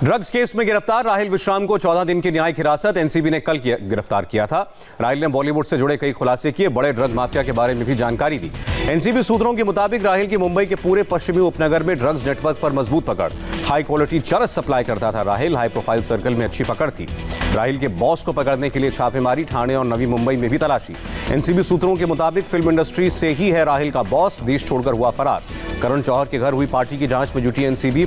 Drugs case में गिरफ्तार राहिल विश्राम को 14 दिन की न्यायिक हिरासत एनसीबी ने कल गिरफ्तार किया था। राहिल ने बॉलीवुड से जुड़े कई खुलासे किए, बड़े ड्रग माफिया के बारे में भी जानकारी दी। एनसीबी सूत्रों के मुताबिक राहिल की मुंबई के पूरे पश्चिमी उपनगर में ड्रग्स नेटवर्क पर मजबूत पकड़, हाई क्वालिटी चरस सप्लाई करता था। राहिल हाई प्रोफाइल सर्कल में अच्छी पकड़ थी। राहिल के बॉस को पकड़ने के लिए छापेमारी, ठाणे और नवी मुंबई में भी तलाशी। एनसीबी सूत्रों के मुताबिक फिल्म इंडस्ट्री से ही है राहिल का बॉस, देश छोड़कर हुआ फरार। करण जौहर के घर हुई पार्टी की जांच में जुटी एनसीबी।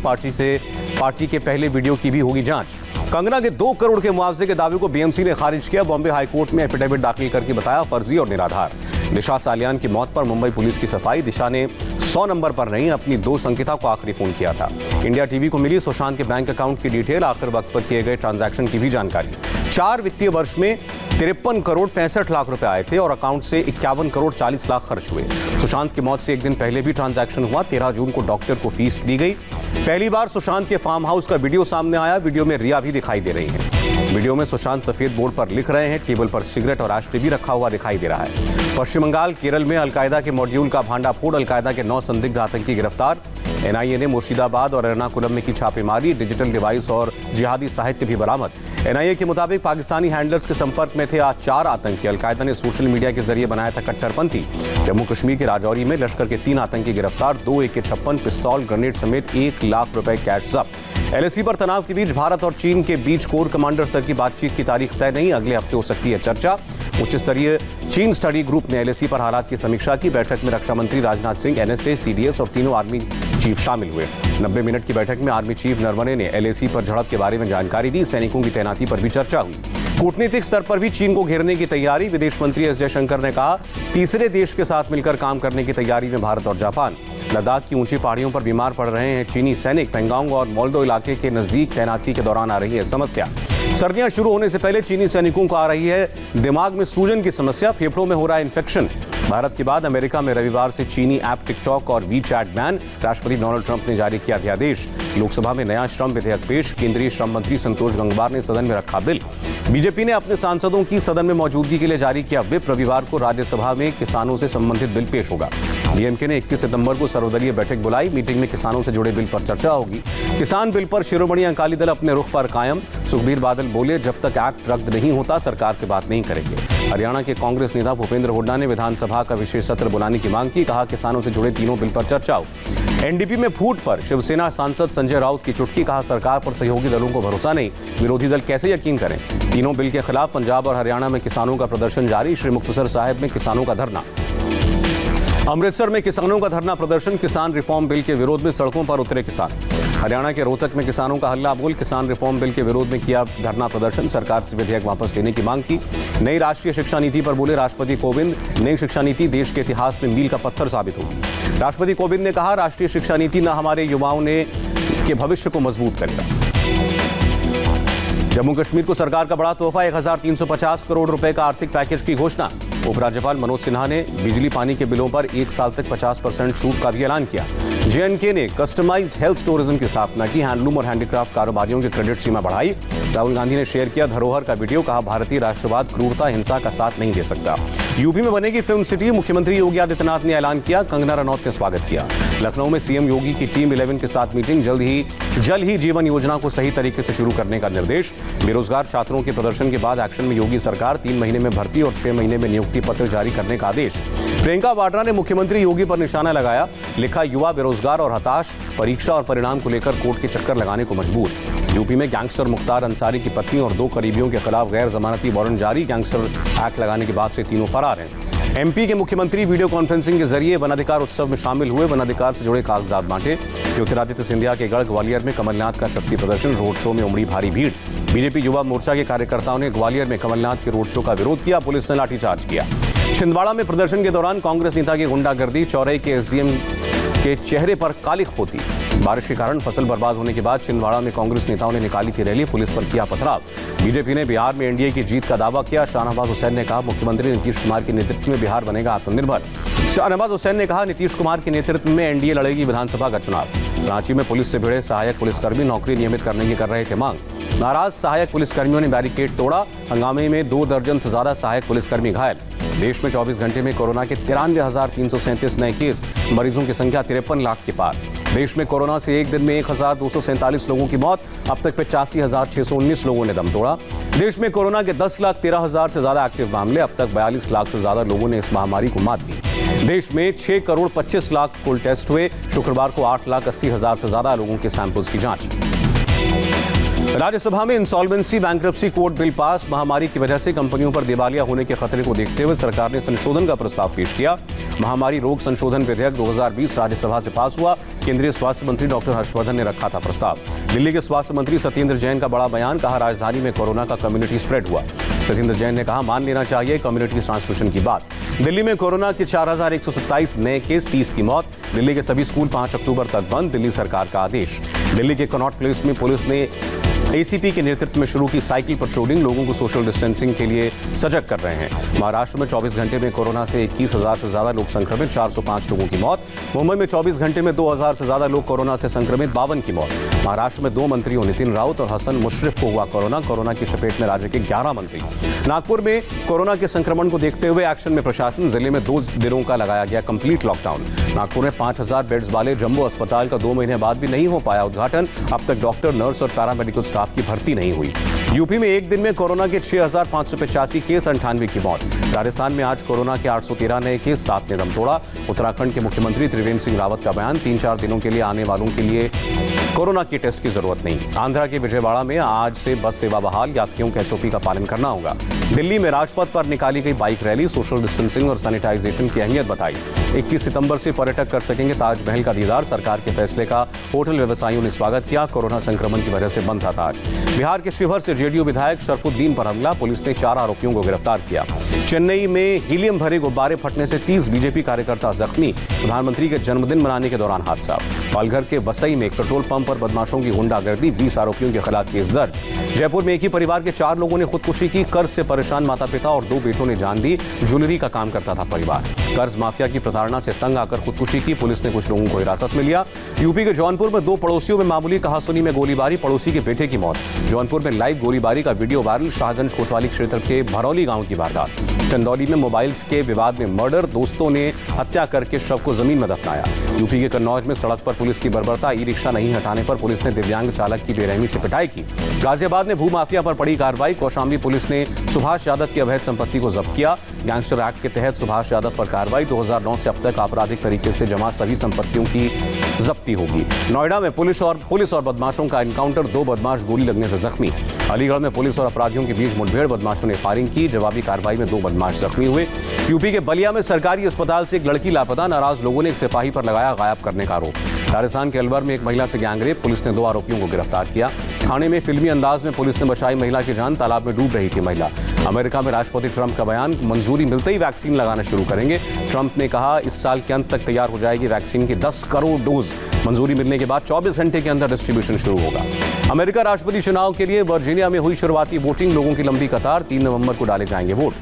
पार्टी के पहले वीडियो की भी होगी जांच। कंगना के 2 करोड़ के मुआवजे के दावे को बीएमसी ने खारिज किया। बॉम्बे हाईकोर्ट में एफिडेविट दाखिल करके बताया फर्जी और निराधार। दिशा सालियान की मौत पर मुंबई पुलिस की सफाई, दिशा ने 100 नंबर पर नहीं अपनी दोस्त अंकिता को आखिरी फोन किया था। इंडिया टीवी को मिली सुशांत के बैंक अकाउंट की डिटेल, आखिर वक्त पर किए गए ट्रांजैक्शन की भी जानकारी। 4 वित्तीय वर्ष में 53 करोड़ 65 लाख रुपए आए थे और अकाउंट से 51 करोड़ 40 लाख खर्च हुए। सुशांत की मौत से एक दिन पहले भी ट्रांजैक्शन हुआ। 13 जून को डॉक्टर को फीस दी गई। पहली बार सुशांत के फार्म हाउस का वीडियो सामने आया। वीडियो में रिया भी दिखाई दे रही है। वीडियो में सुशांत सफेद बोर्ड पर लिख रहे हैं। टेबल पर सिगरेट और आश्रय भी रखा हुआ दिखाई दे रहा है। पश्चिम बंगाल, केरल में अलकायदा के मॉड्यूल का भांडाफोड़, अलकायदा के 9 संदिग्ध आतंकी गिरफ्तार। एनआईए ने मुर्शिदाबाद और एर्नाकुलम में की छापेमारी, डिजिटल डिवाइस और जिहादी साहित्य भी बरामद। एनआईए के मुताबिक पाकिस्तानी हैंडलर्स के संपर्क में थे आज 4 आतंकी। अलकायदा ने सोशल मीडिया के जरिए बनाया था कट्टरपंथी। जम्मू कश्मीर के राजौरी में लश्कर के 3 आतंकी गिरफ्तार, 2 AK-56 पिस्तौल, ग्रेनेड समेत 1 लाख रुपए कैश जब्त। एलएसी पर तनाव के बीच भारत और चीन के बीच कोर कमांडर स्तर की बातचीत की तारीख तय नहीं, अगले हफ्ते हो सकती है चर्चा। उच्च स्तरीय चीन स्टडी ग्रुप ने एलएसी पर हालात की समीक्षा की। बैठक में रक्षा मंत्री राजनाथ सिंह, एनएसए, सीडीएस और तीनों आर्मी चीफ शामिल हुए। 90 मिनट की बैठक में आर्मी चीफ नरवणे ने एलएसी पर झड़प के बारे में जानकारी दी। सैनिकों की तैनाती पर भी चर्चा हुई। कूटनीतिक स्तर पर भी चीन को घेरने की तैयारी। विदेश मंत्री एस जयशंकर ने कहा, तीसरे देश के साथ मिलकर काम करने की तैयारी में भारत और जापान। लद्दाख की ऊंची पहाड़ियों पर बीमार पड़ रहे हैं चीनी सैनिक। पेंगोंग और मोल्डो इलाके के नजदीक तैनाती के दौरान आ रही है समस्या। सर्दियां शुरू होने से पहले चीनी सैनिकों को आ रही है दिमाग में सूजन की समस्या, फेफड़ों में हो रहा है इन्फेक्शन। भारत के बाद अमेरिका में रविवार से चीनी ऐप टिकटॉक और वीचैट बैन। राष्ट्रपति डोनाल्ड ट्रंप ने जारी किया अध्यादेश। लोकसभा में नया श्रम विधेयक पेश। केंद्रीय श्रम मंत्री संतोष गंगवार ने सदन में रखा बिल। बीजेपी ने अपने सांसदों की सदन में मौजूदगी के लिए जारी किया व्हिप। रविवार को राज्यसभा में किसानों से संबंधित बिल पेश होगा। डीएमके ने 21 सितंबर को सर्वदलीय बैठक बुलाई। मीटिंग में किसानों से जुड़े बिल पर चर्चा होगी। किसान बिल पर शिरोमणि अकाली दल अपने रुख पर कायम। सुखबीर बादल बोले, जब तक एक्ट रद्द नहीं होता सरकार से बात नहीं करेंगे। हरियाणा के कांग्रेस नेता भूपेंद्र हुड्डा ने विधानसभा का विशेष सत्र बुलाने की मांग की। कहा, किसानों से जुड़े तीनों बिल पर चर्चा हो। एनडीपी में फूट पर शिवसेना सांसद संजय राउत की चुटकी। कहा, सरकार पर सहयोगी दलों को भरोसा नहीं, विरोधी दल कैसे यकीन करें। तीनों बिल के खिलाफ पंजाब और हरियाणा में किसानों का प्रदर्शन जारी। श्री मुक्तसर साहिब में किसानों का धरना। अमृतसर में किसानों का धरना प्रदर्शन। किसान रिफॉर्म बिल के विरोध में सड़कों पर उतरे किसान। हरियाणा के रोहतक में किसानों का हल्ला बोल। किसान रिफॉर्म बिल के विरोध में किया धरना प्रदर्शन। सरकार से विधेयक वापस लेने की मांग की। नई राष्ट्रीय शिक्षा नीति पर बोले राष्ट्रपति कोविंद, नई शिक्षा नीति देश के इतिहास में मील का पत्थर साबित होगी। राष्ट्रपति कोविंद ने कहा, राष्ट्रीय शिक्षा नीति न हमारे युवाओं के भविष्य को मजबूत करेगा। जम्मू कश्मीर को सरकार का बड़ा तोहफा, 1350 करोड़ रुपए का आर्थिक पैकेज की घोषणा। उपराज्यपाल मनोज सिन्हा ने बिजली पानी के बिलों पर 1 साल तक 50% छूट का भी ऐलान किया। जेएनके ने कस्टमाइज्ड हेल्थ टूरिज्म की स्थापना की। हैंडलूम और हैंडीक्राफ्ट कारोबारियों की क्रेडिट सीमा बढ़ाई। राहुल गांधी ने शेयर किया धरोहर का वीडियो। कहा, भारतीय राष्ट्रवाद क्रूरता, हिंसा का साथ नहीं दे सकता। यूपी में बनेगी फिल्म सिटी। मुख्यमंत्री योगी आदित्यनाथ ने ऐलान किया। कंगना रनौत ने स्वागत किया। लखनऊ में सीएम योगी की टीम 11 के साथ मीटिंग। जल्द ही जीवन योजना को सही तरीके से शुरू करने का निर्देश। बेरोजगार छात्रों के प्रदर्शन के बाद एक्शन में योगी सरकार। 3 महीने में भर्ती और 6 महीने में नियुक्ति पत्र जारी करने का आदेश। प्रियंका वाड्रा ने मुख्यमंत्री योगी पर निशाना लगाया। लिखा, युवा बेरोजगार और हताश, परीक्षा और परिणाम को लेकर कोर्ट के चक्कर लगाने को मजबूर। यूपी में गैंगस्टर मुख्तार अंसारी की पत्नी और 2 करीबियों के खिलाफ गैर जमानती वारंट जारी। गैंगस्टर एक्ट लगाने के बाद से तीनों फरार हैं। एमपी के मुख्यमंत्री वीडियो कॉन्फ्रेंसिंग के जरिए वनाधिकार उत्सव में शामिल हुए। वनाधिकार से जुड़े कागजात बांटे। ज्योतिरादित्य सिंधिया के गढ़ ग्वालियर में कमलनाथ का शक्ति प्रदर्शन। रोड शो में उमड़ी भारी भीड़। बीजेपी युवा मोर्चा के कार्यकर्ताओं ने ग्वालियर में कमलनाथ के रोड शो का विरोध किया। पुलिस ने लाठीचार्ज किया। छिंदवाड़ा में प्रदर्शन के दौरान कांग्रेस नेता की गुंडागर्दी। चौरई के एसडीएम के चेहरे पर कालिख पोती। बारिश के कारण फसल बर्बाद होने के बाद छिंदवाड़ा में कांग्रेस नेताओं ने निकाली थी रैली। पुलिस पर किया पथराव। बीजेपी ने बिहार में एनडीए की जीत का दावा किया। शाहनवाज हुसैन ने कहा, मुख्यमंत्री नीतीश कुमार के नेतृत्व में बिहार बनेगा आत्मनिर्भर। शाहनवाज हुसैन ने कहा, नीतीश कुमार के नेतृत्व में एनडीए लड़ेगी विधानसभा का चुनाव। रांची में पुलिस से भिड़े सहायक पुलिसकर्मी नौकरी नियमित करने की कर रहे थे मांग। नाराज सहायक पुलिसकर्मियों ने बैरिकेड तोड़ा। हंगामे में 2 दर्जन से ज्यादा सहायक पुलिसकर्मी घायल। देश में 24 घंटे में कोरोना के 93,337 नए केस, मरीजों की संख्या 53 लाख के पार। देश में कोरोना से एक दिन में 1,247 लोगों की मौत, अब तक 85,619 लोगों ने दम तोड़ा। देश में कोरोना के 10,13,000 से ज्यादा एक्टिव मामले, अब तक 42 लाख से ज्यादा लोगों ने इस महामारी को मात दी। देश में 6 करोड़ 25 लाख कुल टेस्ट हुए। शुक्रवार को 8,80,000 से ज्यादा लोगों के सैंपल्स की जांच। राज्यसभा में insolvency bankruptcy court bill pass. महामारी की वजह से कंपनियों पर दिवालिया होने के खतरे को देखते हुए सरकार ने संशोधन का प्रस्ताव पेश किया। महामारी रोग संशोधन विधेयक 2020 राज्यसभा से पास हुआ। केंद्रीय स्वास्थ्य मंत्री डॉक्टर हर्षवर्धन ने रखा था प्रस्ताव। दिल्ली के स्वास्थ्य मंत्री सत्येंद्र जैन का बड़ा बयान, कहा राजधानी में कोरोना का कम्युनिटी स्प्रेड हुआ। सत्येंद्र जैन ने कहा, मान लेना चाहिए कम्युनिटी ट्रांसमिशन की बात। दिल्ली में कोरोना के 4,127 नए केस, 30 की मौत। दिल्ली के सभी स्कूल 5 अक्टूबर तक बंद, दिल्ली सरकार का आदेश। दिल्ली के कनॉट प्लेस में पुलिस ने एसीपी के नेतृत्व में शुरू की साइकिल पेट्रोलिंग, लोगों को सोशल डिस्टेंसिंग के लिए सजग कर रहे हैं। महाराष्ट्र में 24 घंटे में कोरोना से 21,000 से ज्यादा लोग संक्रमित, 405 लोगों की मौत। मुंबई में 24 घंटे में 2,000 से ज्यादा लोग कोरोना से संक्रमित, 52 की मौत। महाराष्ट्र में 2 मंत्रियों नितिन राउत और हसन मुश्रिफ को हुआ कोरोना की चपेट में राज्य के 11 मंत्री। नागपुर में कोरोना के संक्रमण को देखते हुए एक्शन में प्रशासन, जिले में 2 दिनों का लगाया गया कंप्लीट लॉकडाउन। नागपुर में 5,000 बेड्स वाले जम्बो अस्पताल का 2 महीने बाद भी नहीं हो पाया उद्घाटन। अब तक डॉक्टर, नर्स और पैरामेडिकल स्टाफ की भर्ती नहीं हुई। यूपी में एक दिन में कोरोना के 6,585 केस, 98 की मौत। राजस्थान में आज कोरोना के 813 नए केस, 7 ने दम तोड़ा। उत्तराखंड के मुख्यमंत्री त्रिवेंद्र सिंह रावत का बयान, 3-4 दिनों के लिए आने वालों के लिए कोरोना की टेस्ट की जरूरत नहीं। आंध्रा के विजयवाड़ा में आज से बस सेवा बहाल, यात्रियों को एसओपी का पालन करना होगा। दिल्ली में राजपथ पर निकाली गई बाइक रैली, सोशल डिस्टेंसिंग और सैनिटाइजेशन की अहमियत बताई। 21 सितंबर से पर्यटक कर सकेंगे ताजमहल का दीदार, सरकार के फैसले का होटल व्यवसायियों ने स्वागत किया। कोरोना संक्रमण की वजह से बंद था ताज। बिहार के शिवहर से जेडीयू विधायक शरफुद्दीन पर हमला, पुलिस ने 4 आरोपियों को गिरफ्तार किया। चेन्नई में हीलियम भरे गुब्बारे फटने से 30 बीजेपी कार्यकर्ता जख्मी, प्रधानमंत्री के जन्मदिन मनाने के दौरान हादसा। पालघर के वसई में एक पेट्रोल पंप पर बदमाशों की गुंडागर्दी, 20 आरोपियों के खिलाफ केस दर्ज। जयपुर में एक ही परिवार के 4 लोगों ने खुदकुशी की, कर्ज से परेशान माता पिता और 2 बेटों ने जान दी। ज्वेलरी का काम करता था परिवार, कर्ज माफिया की प्रताड़ना से तंग आकर खुदकुशी की, पुलिस ने कुछ लोगों को हिरासत में लिया। यूपी के जौनपुर में 2 पड़ोसियों में मामूली कहासुनी में गोलीबारी, पड़ोसी के बेटे की मौत। जौनपुर में लाइव गोलीबारी का वीडियो वायरल, शाहगंज कोतवाली क्षेत्र के भरौली गांव की वारदात। चंदौली में मोबाइल्स के विवाद में मर्डर, दोस्तों ने हत्या करके शव को जमीन में दफनाया। यूपी के कन्नौज में सड़क पर पुलिस की बर्बरता, ई रिक्शा नहीं हटाने पर पुलिस ने दिव्यांग चालक की बेरहमी से पिटाई की। गाजियाबाद में भूमाफिया पर पड़ी कार्रवाई, कौशाम्बी पुलिस ने सुभाष यादव की अवैध संपत्ति को जब्त किया। गैंगस्टर एक्ट के तहत सुभाष यादव पर कार्रवाई, 2009 से अब तक आपराधिक तरीके से जमा सभी संपत्तियों की जब्ती होगी। नोएडा में पुलिस और बदमाशों का एनकाउंटर, 2 बदमाश गोली लगने से जख्मी। अलीगढ़ में पुलिस और अपराधियों के बीच मुठभेड़, बदमाशों ने फायरिंग की, जवाबी कार्रवाई में 2 बदमाश जख्मी हुए। यूपी के बलिया में सरकारी अस्पताल से एक लड़की लापता, नाराज लोगों ने एक सिपाही पर लगाया गायब करने का आरोप। राजस्थान के अलवर में एक महिला से गैंगरेप, पुलिस ने 2 आरोपियों को गिरफ्तार किया। ठाणे में फिल्मी अंदाज में पुलिस ने बचाई महिला की जान, तालाब में डूब रही थी महिला। अमेरिका में राष्ट्रपति ट्रंप का बयान, मंजूरी मिलते ही वैक्सीन लगाना शुरू करेंगे। ट्रंप ने कहा, इस साल के अंत तक तैयार हो जाएगी वैक्सीन की 10 करोड़ डोज। मंजूरी मिलने के बाद 24 घंटे के अंदर डिस्ट्रीब्यूशन शुरू होगा। अमेरिका राष्ट्रपति चुनाव के लिए वर्जीनिया में हुई शुरुआती वोटिंग, लोगों की लंबी कतार, 3 नवंबर को डाले जाएंगे वोट।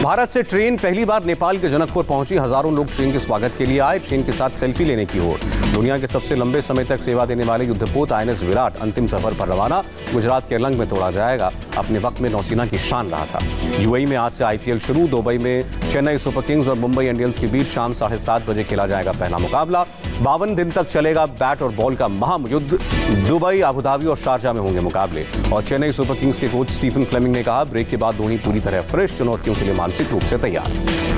भारत से ट्रेन पहली बार नेपाल के जनकपुर पहुंची, हजारों लोग ट्रेन के स्वागत के लिए आए, ट्रेन के साथ सेल्फी लेने की होड़। दुनिया के सबसे लंबे समय तक सेवा देने वाले युद्धपोत आईएनएस विराट अंतिम सफर पर रवाना, गुजरात के अलंग में तोड़ा जाएगा, अपने वक्त में नौसेना की शान रहा था। यूएई में आज से आईपीएल शुरू, दुबई में चेन्नई सुपर किंग्स और मुंबई इंडियंस के बीच शाम 7:30 बजे खेला जाएगा पहला मुकाबला। 52 दिन तक चलेगा बैट और बॉल का महायुद्ध, दुबई, अबुधाबी और शारजा में होंगे मुकाबले। और चेन्नई सुपर किंग्स के कोच स्टीफन फ्लेमिंग ने कहा, ब्रेक के बाद धोनी पूरी तरह फ्रेश, चुनौतियों के लिए मानसिक रूप से तैयार।